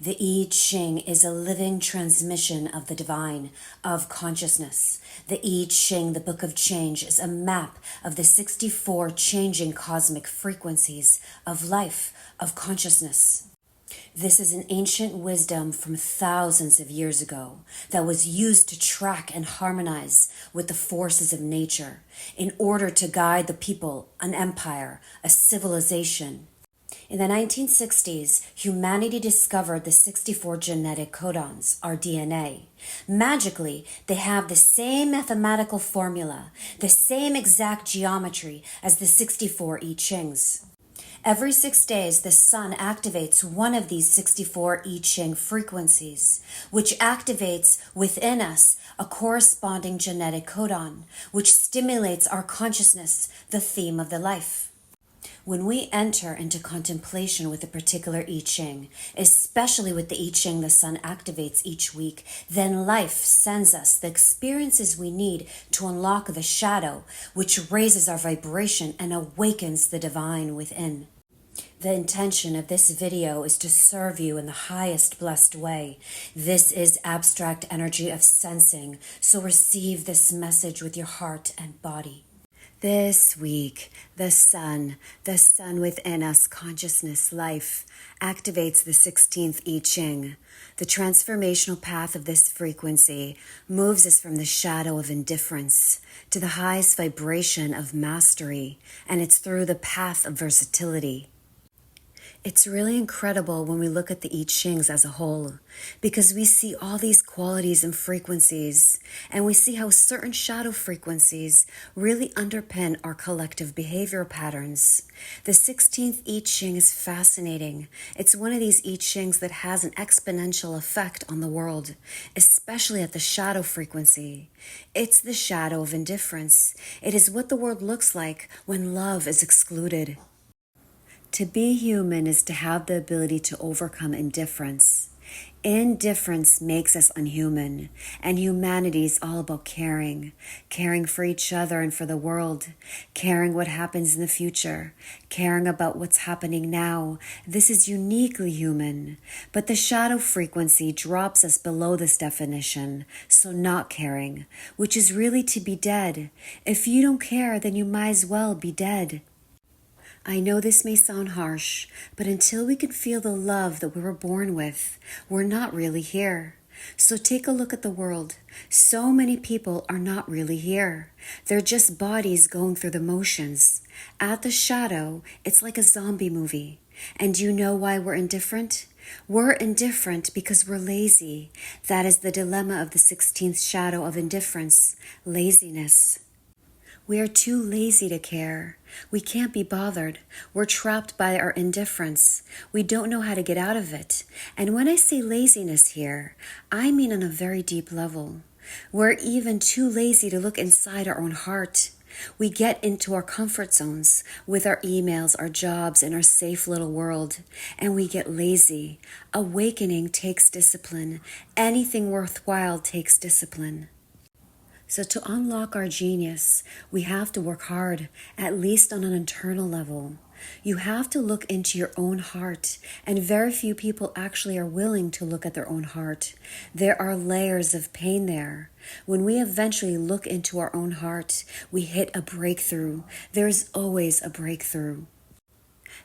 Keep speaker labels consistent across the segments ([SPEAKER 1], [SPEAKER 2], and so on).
[SPEAKER 1] The I Ching is a living transmission of the divine, of consciousness. The I Ching, the Book of Change, is a map of the 64 changing cosmic frequencies of life, of consciousness. This is an ancient wisdom from thousands of years ago that was used to track and harmonize with the forces of nature in order to guide the people, an empire, a civilization. In the 1960s, humanity discovered the 64 genetic codons, our DNA. Magically, they have the same mathematical formula, the same exact geometry as the 64 I Chings. Every 6 days, the sun activates one of these 64 I Ching frequencies, which activates within us a corresponding genetic codon, which stimulates our consciousness, the theme of the life. When we enter into contemplation with a particular I Ching, especially with the I Ching the sun activates each week, then life sends us the experiences we need to unlock the shadow, which raises our vibration and awakens the divine within. The intention of this video is to serve you in the highest blessed way. This is abstract energy of sensing, so receive this message with your heart and body. This week, the sun within us, consciousness, life, activates the 16th I Ching. The transformational path of this frequency moves us from the shadow of indifference to the highest vibration of mastery, and it's through the path of versatility. It's really incredible when we look at the I Chings as a whole, because we see all these qualities and frequencies, and we see how certain shadow frequencies really underpin our collective behavioral patterns. The 16th I Ching is fascinating. It's one of these I Chings that has an exponential effect on the world, especially at the shadow frequency. It's the shadow of indifference. It is what the world looks like when love is excluded. To be human is to have the ability to overcome indifference. Indifference makes us unhuman, and humanity is all about caring for each other and for the world, caring what happens in the future, caring about what's happening now. This is uniquely human, but the shadow frequency drops us below this definition, so not caring, which is really to be dead. If you don't care, then you might as well be dead. I know this may sound harsh, but until we can feel the love that we were born with, we're not really here. So take a look at the world. So many people are not really here. They're just bodies going through the motions. At the shadow, it's like a zombie movie. And do you know why we're indifferent? We're indifferent because we're lazy. That is the dilemma of the 16th shadow of indifference, laziness. We are too lazy to care. We can't be bothered. We're trapped by our indifference. We don't know how to get out of it. And when I say laziness here, I mean on a very deep level. We're even too lazy to look inside our own heart. We get into our comfort zones with our emails, our jobs, and our safe little world, and we get lazy. Awakening takes discipline. Anything worthwhile takes discipline. So to unlock our genius, we have to work hard, at least on an internal level. You have to look into your own heart, and very few people actually are willing to look at their own heart. There are layers of pain there. When we eventually look into our own heart, we hit a breakthrough. There's always a breakthrough.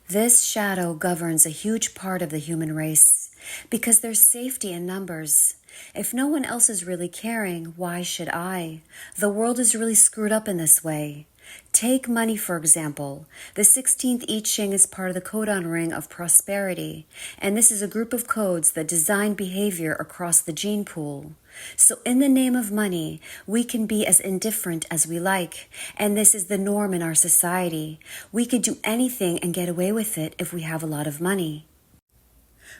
[SPEAKER 1] This shadow governs a huge part of the human race because there's safety in numbers. If no one else is really caring, why should I? The world is really screwed up in this way. Take money, for example. The 16th I Ching is part of the codon ring of prosperity, and this is a group of codes that design behavior across the gene pool. So in the name of money, we can be as indifferent as we like, and this is the norm in our society. We could do anything and get away with it if we have a lot of money.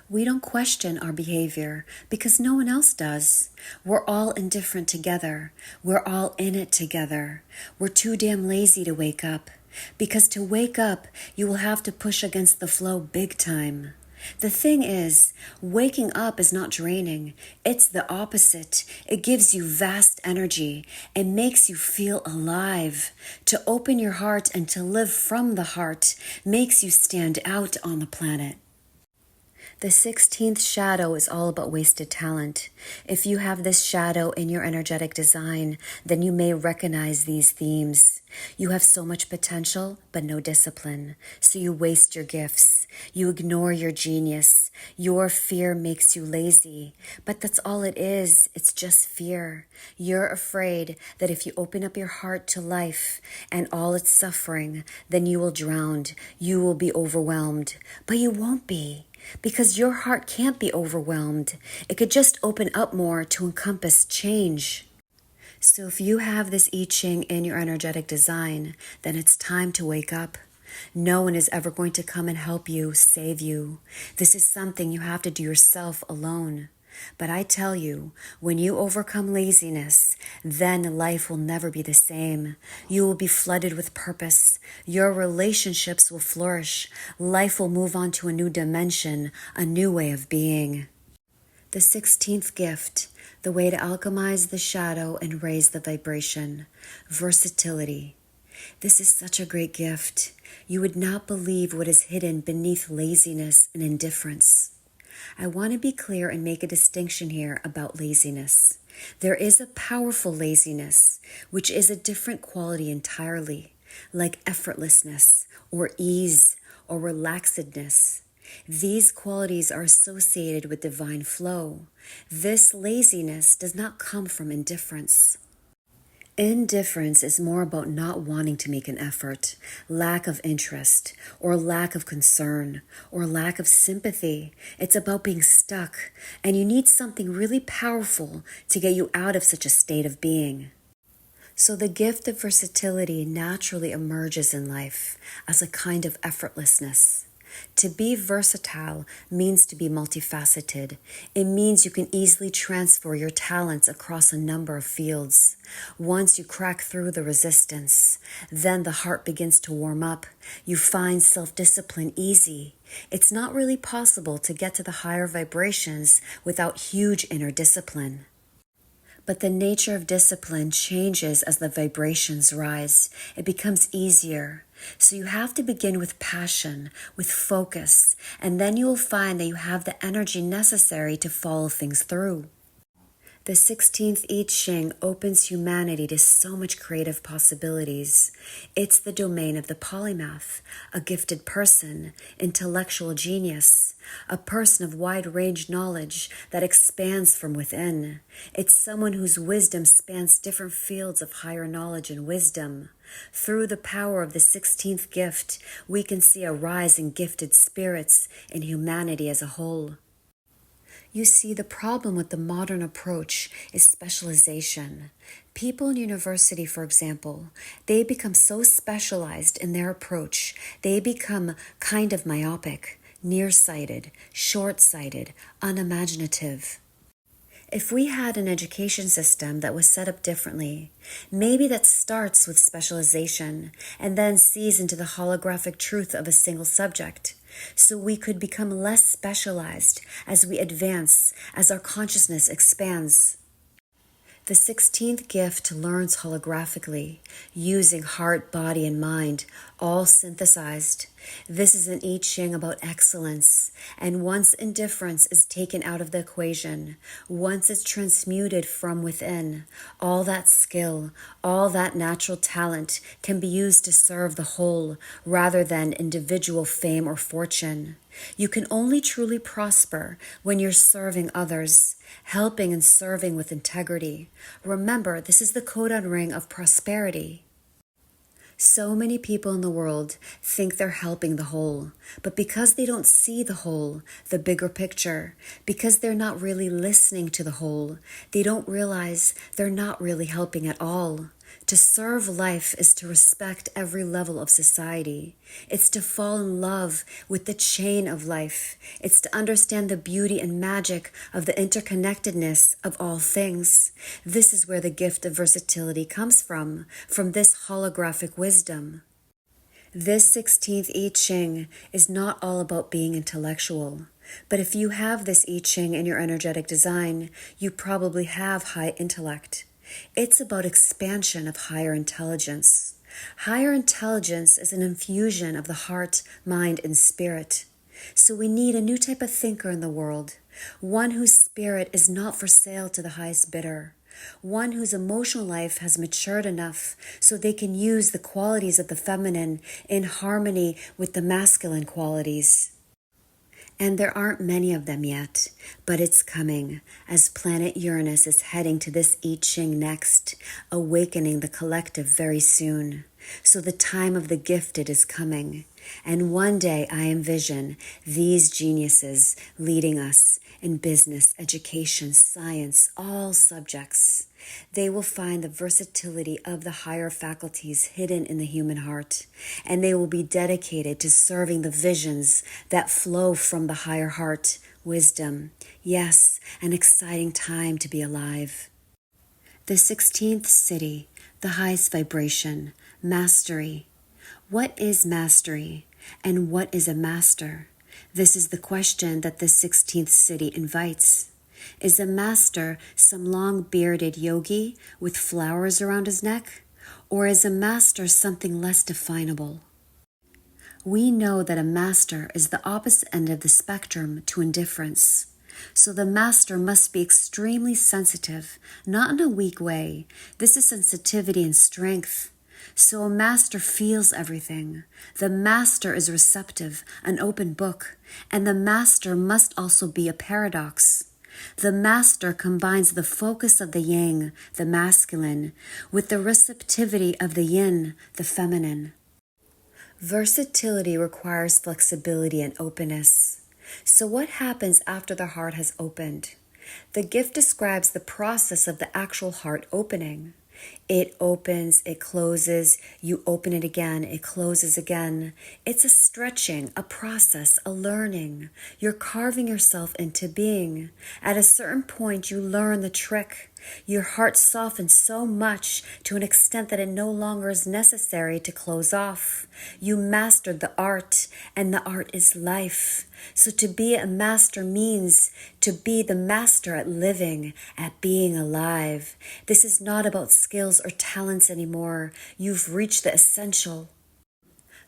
[SPEAKER 1] We don't question our behavior because no one else does. We're all indifferent together. We're all in it together. We're too damn lazy to wake up. Because to wake up, you will have to push against the flow big time. The thing is, waking up is not draining. It's the opposite. It gives you vast energy. It makes you feel alive. To open your heart and to live from the heart makes you stand out on the planet. The 16th shadow is all about wasted talent. If you have this shadow in your energetic design, then you may recognize these themes. You have so much potential, but no discipline. So you waste your gifts. You ignore your genius. Your fear makes you lazy. But that's all it is. It's just fear. You're afraid that if you open up your heart to life and all its suffering, then you will drown. You will be overwhelmed. But you won't be. Because your heart can't be overwhelmed. It could just open up more to encompass change. So if you have this I Ching in your energetic design, then it's time to wake up. No one is ever going to come and help you, save you. This is something you have to do yourself alone. But I tell you, when you overcome laziness, then life will never be the same. You will be flooded with purpose. Your relationships will flourish. Life will move on to a new dimension, a new way of being. The 16th gift, the way to alchemize the shadow and raise the vibration. Versatility. This is such a great gift. You would not believe what is hidden beneath laziness and indifference. I want to be clear and make a distinction here about laziness. There is a powerful laziness, which is a different quality entirely, like effortlessness or ease or relaxedness. These qualities are associated with divine flow. This laziness does not come from indifference. Indifference is more about not wanting to make an effort, lack of interest, or lack of concern, or lack of sympathy. It's about being stuck, and you need something really powerful to get you out of such a state of being. So the gift of versatility naturally emerges in life as a kind of effortlessness. To be versatile means to be multifaceted. It means you can easily transfer your talents across a number of fields. Once you crack through the resistance, then the heart begins to warm up. You find self-discipline easy. It's not really possible to get to the higher vibrations without huge inner discipline. But the nature of discipline changes as the vibrations rise. It becomes easier. So you have to begin with passion, with focus, and then you will find that you have the energy necessary to follow things through. The 16th I Ching opens humanity to so much creative possibilities. It's the domain of the polymath, a gifted person, intellectual genius, a person of wide-range knowledge that expands from within. It's someone whose wisdom spans different fields of higher knowledge and wisdom. Through the power of the 16th gift, we can see a rise in gifted spirits in humanity as a whole. You see, the problem with the modern approach is specialization. People in university, for example, they become so specialized in their approach, they become kind of myopic, nearsighted, short-sighted, unimaginative. If we had an education system that was set up differently, maybe that starts with specialization and then sees into the holographic truth of a single subject, so we could become less specialized as we advance, as our consciousness expands. The 16th gift learns holographically, using heart, body, and mind, all synthesized. This is an I Ching about excellence, and once indifference is taken out of the equation, once it's transmuted from within, all that skill, all that natural talent can be used to serve the whole rather than individual fame or fortune. You can only truly prosper when you're serving others, helping and serving with integrity. Remember, this is the codon ring of prosperity. So many people in the world think they're helping the whole, but because they don't see the whole, the bigger picture, because they're not really listening to the whole, they don't realize they're not really helping at all. To serve life is to respect every level of society. It's to fall in love with the chain of life. It's to understand the beauty and magic of the interconnectedness of all things. This is where the gift of versatility comes from this holographic wisdom. This 16th I Ching is not all about being intellectual. But if you have this I Ching in your energetic design, you probably have high intellect. It's about expansion of higher intelligence. Higher intelligence is an infusion of the heart, mind, and spirit. So we need a new type of thinker in the world, one whose spirit is not for sale to the highest bidder, one whose emotional life has matured enough so they can use the qualities of the feminine in harmony with the masculine qualities. And there aren't many of them yet, but it's coming as planet Uranus is heading to this I Ching next, awakening the collective very soon. So the time of the gifted is coming. And one day I envision these geniuses leading us in business, education, science, all subjects. They will find the versatility of the higher faculties hidden in the human heart, and they will be dedicated to serving the visions that flow from the higher heart, wisdom. Yes, an exciting time to be alive. The 16th city, the highest vibration, mastery. What is mastery, and what is a master? This is the question that the 16th city invites. Is a master some long-bearded yogi with flowers around his neck? Or is a master something less definable? We know that a master is the opposite end of the spectrum to indifference. So the master must be extremely sensitive, not in a weak way. This is sensitivity and strength. So a master feels everything. The master is receptive, an open book, and the master must also be a paradox. The master combines the focus of the yang, the masculine, with the receptivity of the yin, the feminine. Versatility requires flexibility and openness. So what happens after the heart has opened? The gift describes the process of the actual heart opening. It opens, it closes, you open it again, it closes again. It's a stretching, a process, a learning. You're carving yourself into being. At a certain point, you learn the trick. Your heart softens so much to an extent that it no longer is necessary to close off. You mastered the art, and the art is life. So to be a master means to be the master at living, at being alive. This is not about skills or talents anymore. You've reached the essential.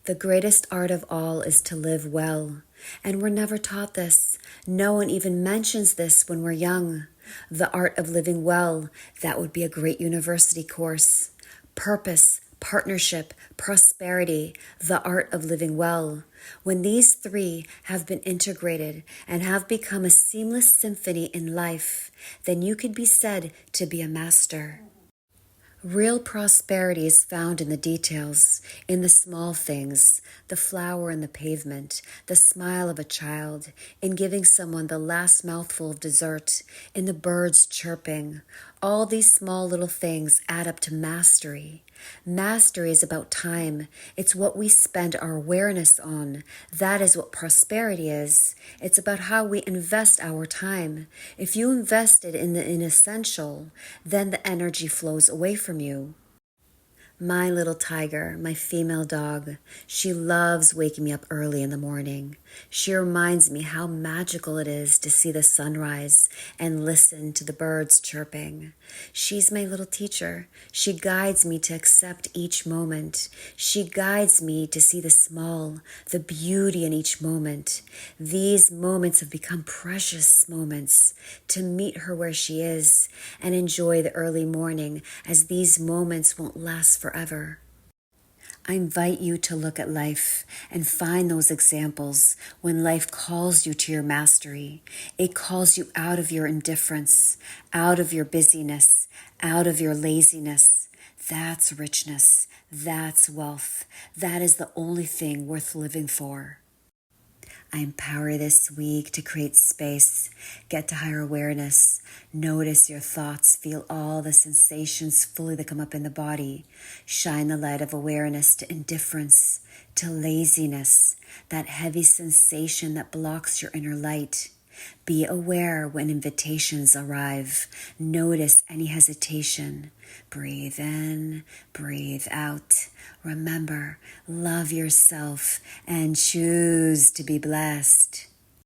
[SPEAKER 1] The greatest art of all is to live well. And we're never taught this. No one even mentions this when we're young. The art of living well, that would be a great university course. Purpose, partnership, prosperity, the art of living well. When these three have been integrated and have become a seamless symphony in life, then you could be said to be a master. Real prosperity is found in the details, in the small things, the flower in the pavement, the smile of a child, in giving someone the last mouthful of dessert, in the birds chirping. All these small little things add up to mastery. Mastery is about time. It's what we spend our awareness on. That is what prosperity is. It's about how we invest our time. If you invested in the inessential, then the energy flows away from you. My little tiger, my female dog, she loves waking me up early in the morning. She reminds me how magical it is to see the sunrise and listen to the birds chirping. She's my little teacher. She guides me to accept each moment. She guides me to see the small, the beauty in each moment. These moments have become precious moments to meet her where she is and enjoy the early morning, as these moments won't last forever. I invite you to look at life and find those examples when life calls you to your mastery. It calls you out of your indifference, out of your busyness, out of your laziness. That's richness. That's wealth. That is the only thing worth living for. I empower you this week to create space, get to higher awareness, notice your thoughts, feel all the sensations fully that come up in the body, shine the light of awareness to indifference, to laziness, that heavy sensation that blocks your inner light. Be aware when invitations arrive. Notice any hesitation. Breathe in, breathe out. Remember, love yourself and choose to be blessed.